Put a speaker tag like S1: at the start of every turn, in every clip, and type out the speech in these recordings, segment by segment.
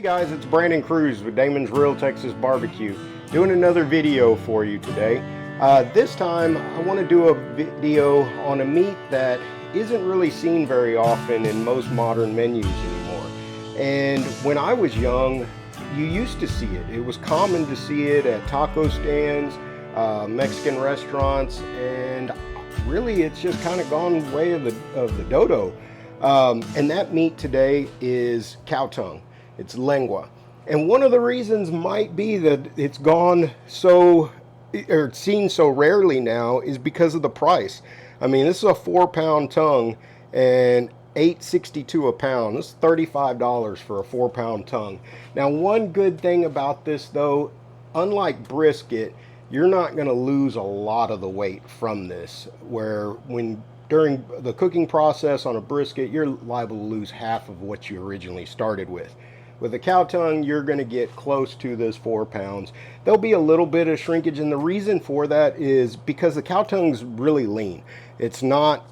S1: guys, it's Brandon Cruz with Damon's Real Texas Barbecue, doing another video for you today. This time I want to do a video on a meat that isn't really seen very often in most modern menus anymore. And when I was young, you used to see it. It was common to see it at taco stands, Mexican restaurants, and really it's just kind of gone way of the dodo. And that meat today is cow tongue. It's lengua. And one of the reasons might be that it's gone so, or seen so rarely now, is because of the price. I mean, this is a 4-pound tongue and $8.62 a pound. This is $35 for a 4-pound tongue. Now, one good thing about this though, unlike brisket, you're not going to lose a lot of the weight from this, where during the cooking process on a brisket, you're liable to lose half of what you originally started with. With a cow tongue, you're going to get close to this 4 pounds. There'll be a little bit of shrinkage, and the reason for that is because the cow tongue's really lean. It's not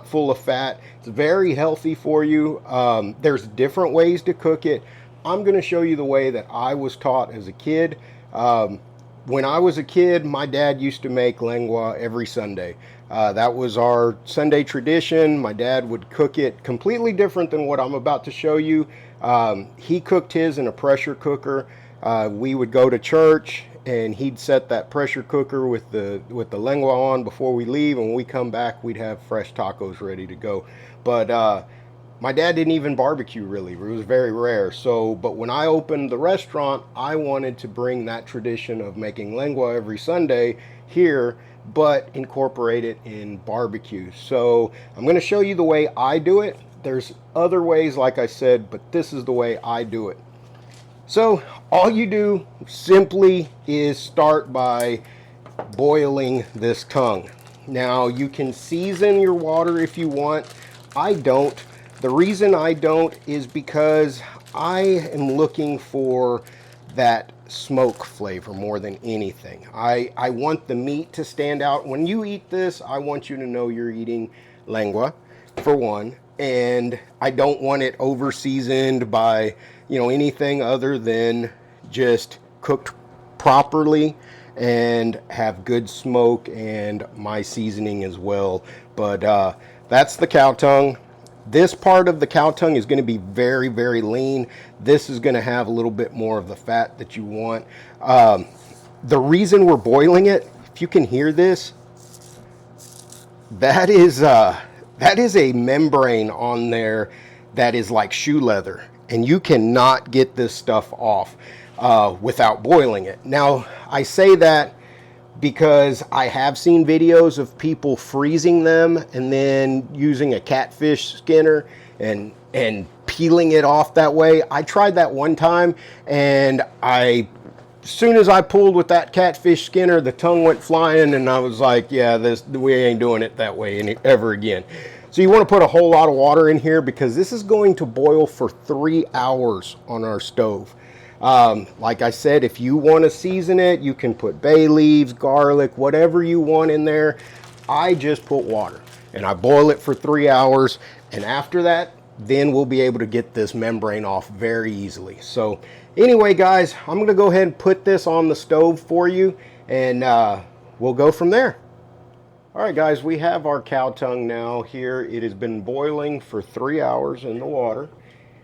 S1: full of fat. It's very healthy for you. There's different ways to cook it. I'm going to show you the way that I was taught as a kid. When I was a kid, my dad used to make lengua every Sunday. That was our Sunday tradition. My dad would cook it completely different than what I'm about to show you. He cooked his in a pressure cooker. We would go to church and he'd set that pressure cooker with the lengua on before we leave, and when we come back we'd have fresh tacos ready to go. But my dad didn't even barbecue really. It was very rare. But when I opened the restaurant, I wanted to bring that tradition of making lengua every Sunday here, but incorporate it in barbecue. So I'm going to show you the way I do it. There's other ways, like I said, but this is the way I do it. So all you do simply is start by boiling this tongue. Now you can season your water if you want. I don't. The reason I don't is because I am looking for that smoke flavor more than anything. I want the meat to stand out. When you eat this, I want you to know you're eating lengua, for one, and I don't want it over seasoned by, anything other than just cooked properly and have good smoke and my seasoning as well. But that's the cow tongue. This part of the cow tongue is going to be very, very lean. This is going to have a little bit more of the fat that you want. The reason we're boiling it, if you can hear this, that is a membrane on there that is like shoe leather, and you cannot get this stuff off without boiling it. Now, I say that because I have seen videos of people freezing them and then using a catfish skinner and peeling it off that way. I tried that one time, and as soon as I pulled with that catfish skinner, the tongue went flying, and I was like, yeah, we ain't doing it that way ever again. So you want to put a whole lot of water in here because this is going to boil for 3 hours on our stove. Like I said, if you want to season it, you can put bay leaves, garlic, whatever you want in there. I just put water and I boil it for 3 hours, and after that, then we'll be able to get this membrane off very easily. So anyway, guys, I'm going to go ahead and put this on the stove for you, and we'll go from there. All right, guys, we have our cow tongue now here. It has been boiling for 3 hours in the water.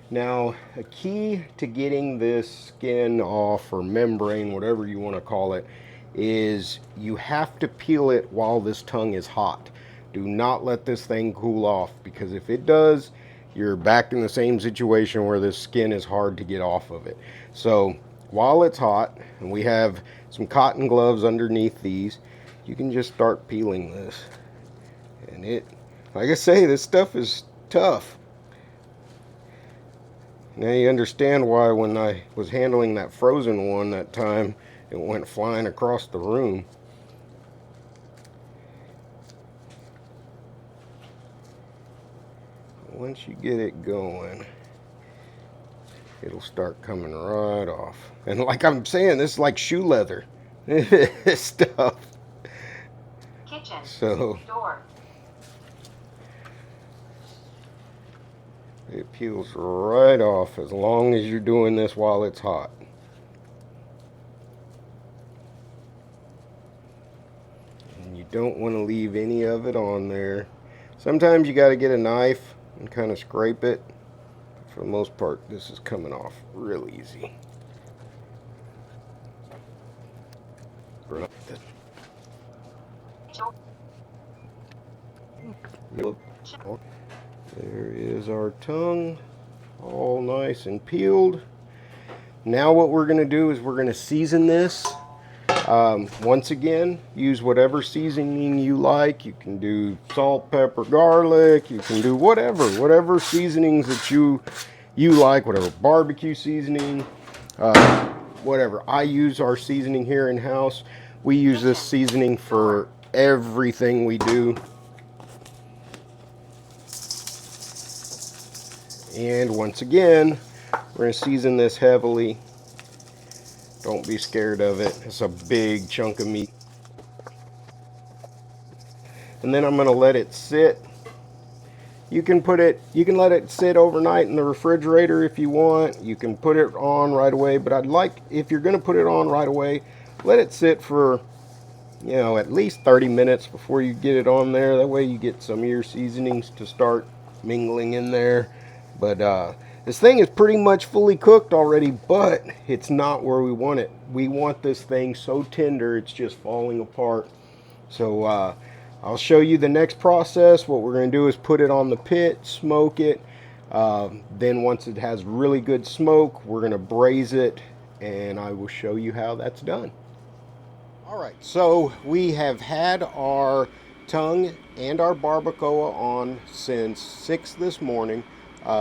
S1: Now, a key to getting this skin off, or membrane, whatever you want to call it, is you have to peel it while this tongue is hot. Do not let this thing cool off, because if it does, you're back in the same situation where this skin is hard to get off of it. So while it's hot, and we have some cotton gloves underneath these, you can just start peeling this. And like I say, this stuff is tough. Now you understand why when I was handling that frozen one that time, it went flying across the room. Once you get it going, it'll start coming right off. And like I'm saying, this is like shoe leather. This stuff.
S2: Kitchen.
S1: So
S2: door.
S1: It peels right off as long as you're doing this while it's hot. And you don't want to leave any of it on there. Sometimes you got to get a knife and kind of scrape it. For the most part, this is coming off real easy. There is our tongue, all nice and peeled. Now what we're going to do is we're going to season this. Once again, use whatever seasoning you like. You can do salt, pepper, garlic. You can do whatever seasonings that you like, whatever barbecue seasoning, whatever. I use our seasoning here in house. We use this seasoning for everything we do. And once again, we're going to season this heavily. Don't be scared of it. It's a big chunk of meat. And then I'm going to let it sit. You can let it sit overnight in the refrigerator if you want. You can put it on right away, but if you're going to put it on right away, let it sit for, at least 30 minutes before you get it on there. That way you get some of your seasonings to start mingling in there. But this thing is pretty much fully cooked already, but it's not where we want it. We want this thing so tender it's just falling apart. So I'll show you the next process. What we're going to do is put it on the pit, smoke it. Then once it has really good smoke, we're going to braise it, and I will show you how that's done. Alright, so we have had our tongue and our barbacoa on since 6 this morning.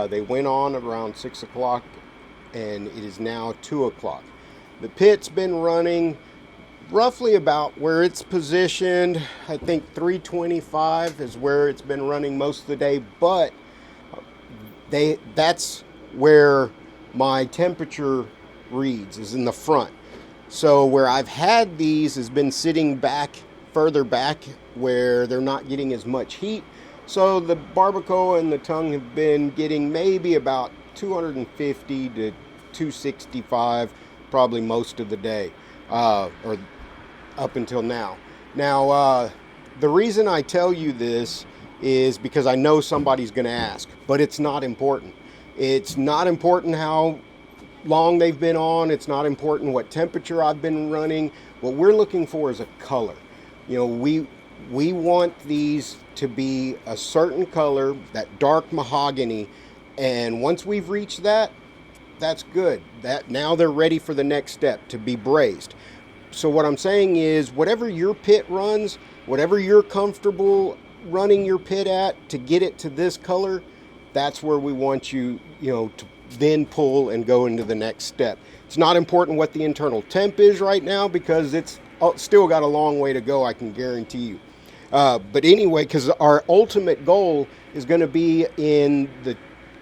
S1: They went on around 6 o'clock, and it is now 2 o'clock. The pit's been running roughly about where it's positioned. I think 325 is where it's been running most of the day, but that's where my temperature reads, is in the front. So where I've had these has been sitting further back where they're not getting as much heat. So the barbacoa and the tongue have been getting maybe about 250 to 265 probably most of the day, or up until now. Now, the reason I tell you this is because I know somebody's going to ask, but it's not important. It's not important how long they've been on. It's not important what temperature I've been running. What we're looking for is a color. We want these to be a certain color, that dark mahogany, and once we've reached that, that's good. Now they're ready for the next step, to be braised. So what I'm saying is, whatever your pit runs, whatever you're comfortable running your pit at to get it to this color, that's where we want you, to then pull and go into the next step. It's not important what the internal temp is right now, because it's still got a long way to go, I can guarantee you. But anyway, because our ultimate goal is going to be in the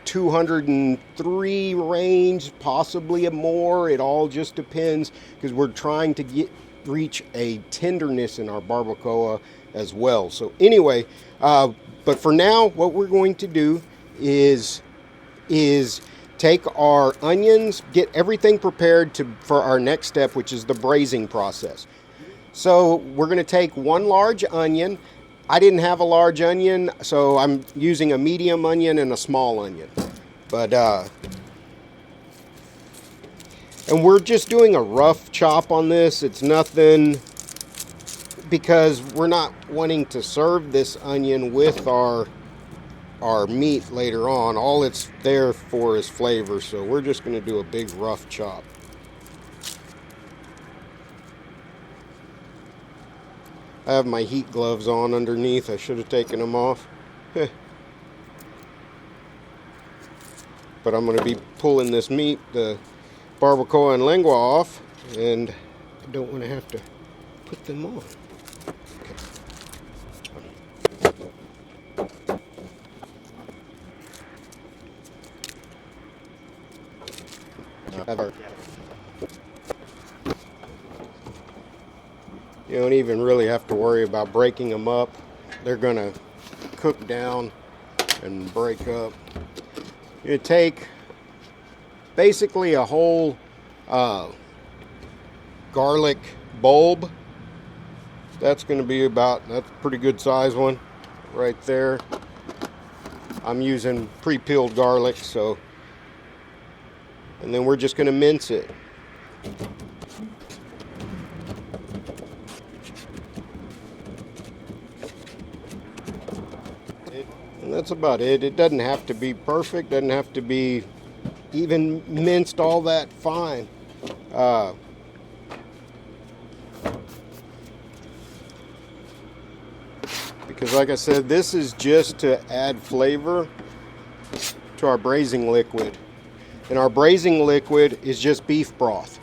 S1: 203 range, possibly more. It all just depends, because we're trying to reach a tenderness in our barbacoa as well. So anyway, but for now, what we're going to do is take our onions, get everything prepared for our next step, which is the braising process. So we're going to take one large onion. I didn't have a large onion, so I'm using a medium onion and a small onion. But and we're just doing a rough chop on this. It's nothing, because we're not wanting to serve this onion with our meat later on. All it's there for is flavor, so we're just going to do a big rough chop. I have my heat gloves on underneath. I should have taken them off. But I'm going to be pulling this meat, the barbacoa and lengua, off, and I don't want to have to put them on. You don't even really have to worry about breaking them up. They're going to cook down and break up. You take basically a whole garlic bulb. That's going to be that's a pretty good size one right there. I'm using pre-peeled garlic, so, and then we're just going to mince it. And that's about it. It doesn't have to be perfect, doesn't have to be even minced all that fine. Because like I said, this is just to add flavor to our braising liquid. And our braising liquid is just beef broth.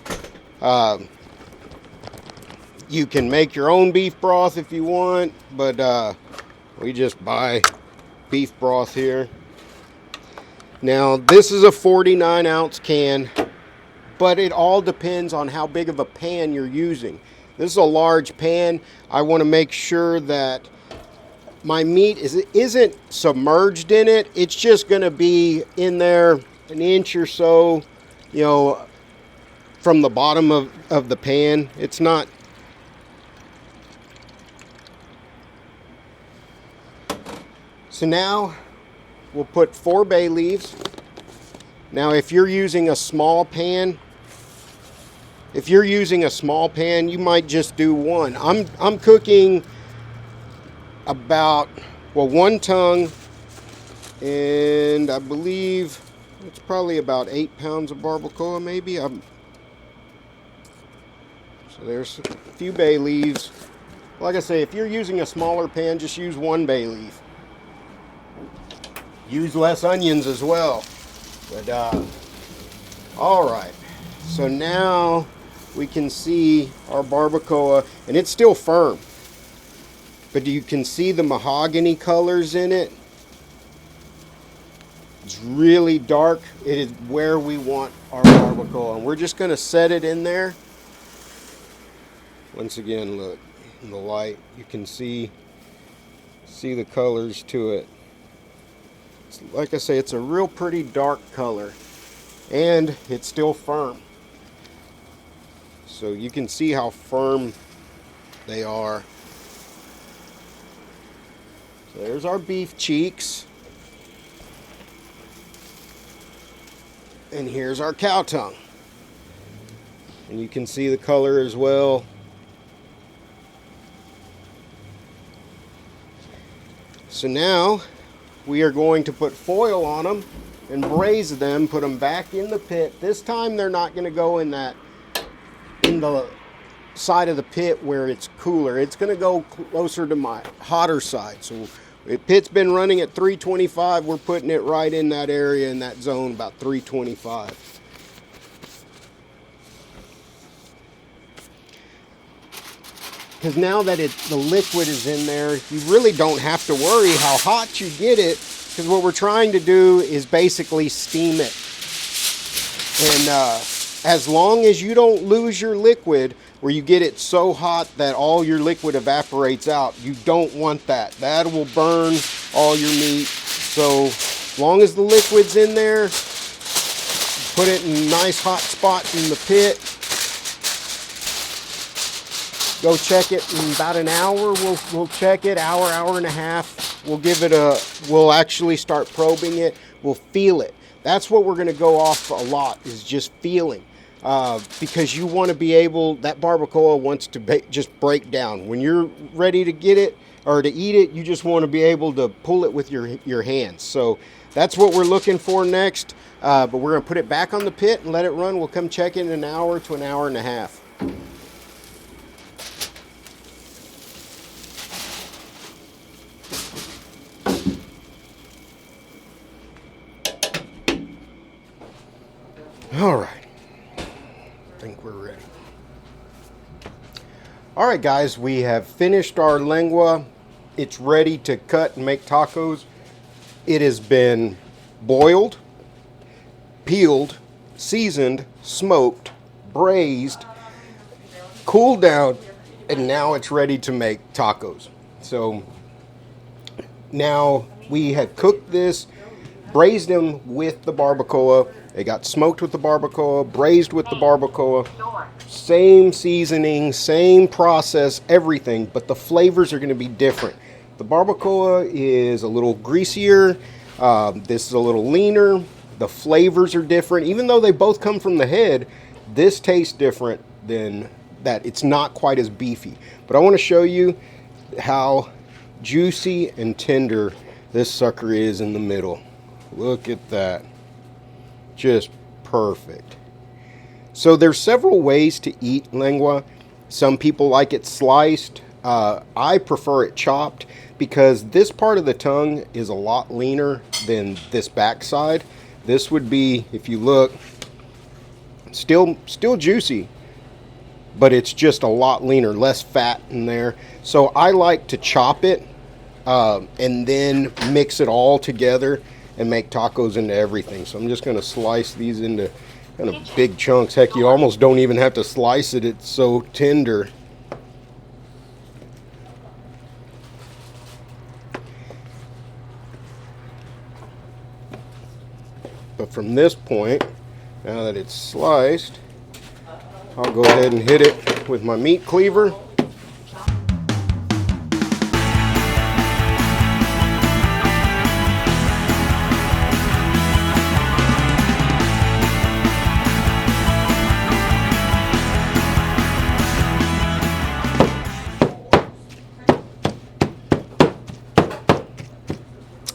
S1: You can make your own beef broth if you want, but we just buy beef broth here. Now, this is a 49-ounce can, but it all depends on how big of a pan you're using. This is a large pan. I want to make sure that my meat isn't submerged in it. It's just going to be in there an inch or so, you know, from the bottom of the pan. It's not. So now we'll put 4 bay leaves. Now, if you're using a small pan, you might just do 1. I'm cooking about, well, 1 tongue, and I believe it's probably about 8 pounds of barbacoa, maybe. So there's a few bay leaves. Like I say, if you're using a smaller pan, just use 1 bay leaf. Use less onions as well. But all right, so now we can see our barbacoa, and it's still firm, but you can see the mahogany colors in it. It's really dark. It is where we want our barbacoa, and we're just going to set it in there. Once again, look in the light, you can see the colors to it. Like I say, it's a real pretty dark color, and it's still firm. So you can see how firm they are. So there's our beef cheeks. And here's our cow tongue. And you can see the color as well. So now we are going to put foil on them and braise them, put them back in the pit. This time they're not going to go in the side of the pit where it's cooler. It's going to go closer to my hotter side. So the pit's been running at 325. We're putting it right in that area, in that zone, about 325. Because now that the liquid is in there, you really don't have to worry how hot you get it, because what we're trying to do is basically steam it. And as long as you don't lose your liquid, where you get it so hot that all your liquid evaporates out, you don't want that. That will burn all your meat. So as long as the liquid's in there, put it in a nice hot spot in the pit. Go check it in about an hour. We'll check it, hour and a half. We'll actually start probing it. We'll feel it. That's what we're going to go off a lot, is just feeling. Because you want to be able, that barbacoa wants to just break down. When you're ready to get it or to eat it, you just want to be able to pull it with your hands. So that's what we're looking for next. But we're going to put it back on the pit and let it run. We'll come check it in an hour to an hour and a half. All right, I think we're ready. All right, guys, we have finished our lengua. It's ready to cut and make tacos. It has been boiled, peeled, seasoned, smoked, braised, cooled down, and now it's ready to make tacos. So now we have cooked this. braised them with the barbacoa. They got smoked with the barbacoa, braised with the barbacoa. Same seasoning, same process, everything, but the flavors are going to be different. The barbacoa is a little greasier. This is a little leaner. The flavors are different. Even though they both come from the head, this tastes different than that. It's not quite as beefy. But I want to show you how juicy and tender this sucker is in the middle. Look at that. Just perfect. So there's several ways to eat lengua. Some people like it sliced. I prefer it chopped because this part of the tongue is a lot leaner than this backside. This would be, if you look, still juicy, but it's just a lot leaner, less fat in there. So I like to chop it and then mix it all together and make tacos into everything. So I'm just going to slice these into kind of big chunks. Heck, you almost don't even have to slice it. It's so tender. But from this point, now that it's sliced, I'll go ahead and hit it with my meat cleaver.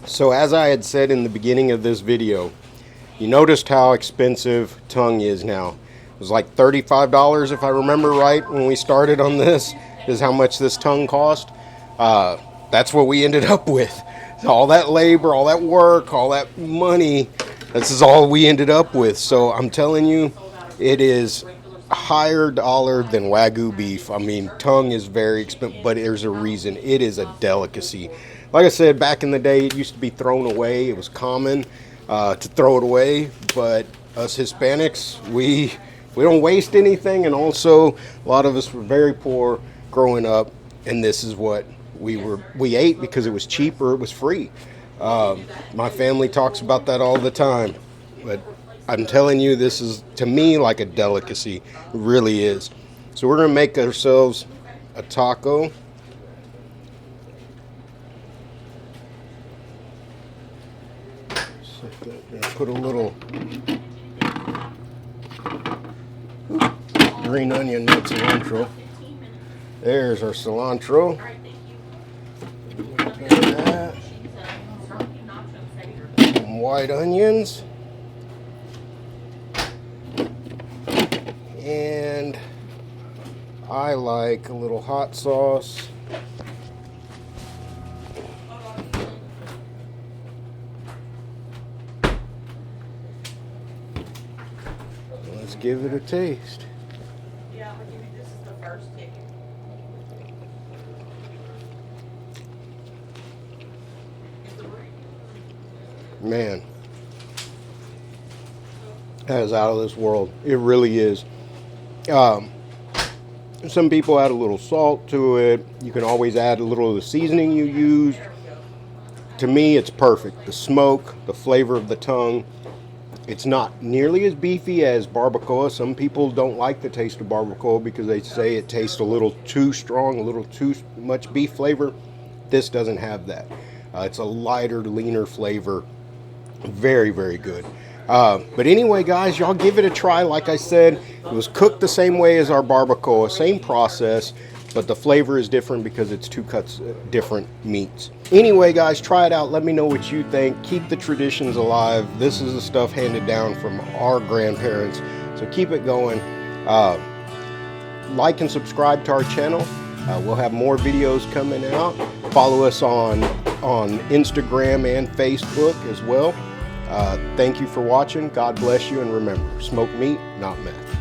S1: So as I had said in the beginning of this video, you noticed how expensive tongue is now. It was like $35 if I remember right when we started on this, is how much this tongue cost. That's what we ended up with. All that labor, all that work, all that money, this is all we ended up with. So I'm telling you, it is higher dollar than Wagyu beef. I mean, tongue is very expensive, but there's a reason. It is a delicacy. Like I said, back in the day, it used to be thrown away. It was common to throw it away, but us Hispanics, we don't waste anything, and also a lot of us were very poor growing up, and this is what we ate because it was cheap or it was free. My family talks about that all the time, but I'm telling you, this is to me like a delicacy. It really is. So we're gonna make ourselves a taco. Put a little green onion, not cilantro. There's our cilantro. Some white onions. And I like a little hot sauce. Let's give it a taste.
S2: Yeah, I'm gonna give you this as the first ticket.
S1: Man, that is out of this world. It really is. Some people add a little salt to it. You can always add a little of the seasoning you use. To me, it's perfect. The smoke, the flavor of the tongue. It's not nearly as beefy as barbacoa. Some people don't like the taste of barbacoa because they say it tastes a little too strong, a little too much beef flavor. This doesn't have that. It's a lighter, leaner flavor. Very, very good. But anyway, guys, y'all give it a try. Like I said, it was cooked the same way as our barbacoa, same process, but the flavor is different because it's two cuts different meats. Anyway, guys, try it out. Let me know what you think. Keep the traditions alive. This is the stuff handed down from our grandparents, so keep it going. Like and subscribe to our channel. We'll have more videos coming out. Follow us on Instagram and Facebook as well. Thank you for watching. God bless you, and remember, smoke meat, not meth.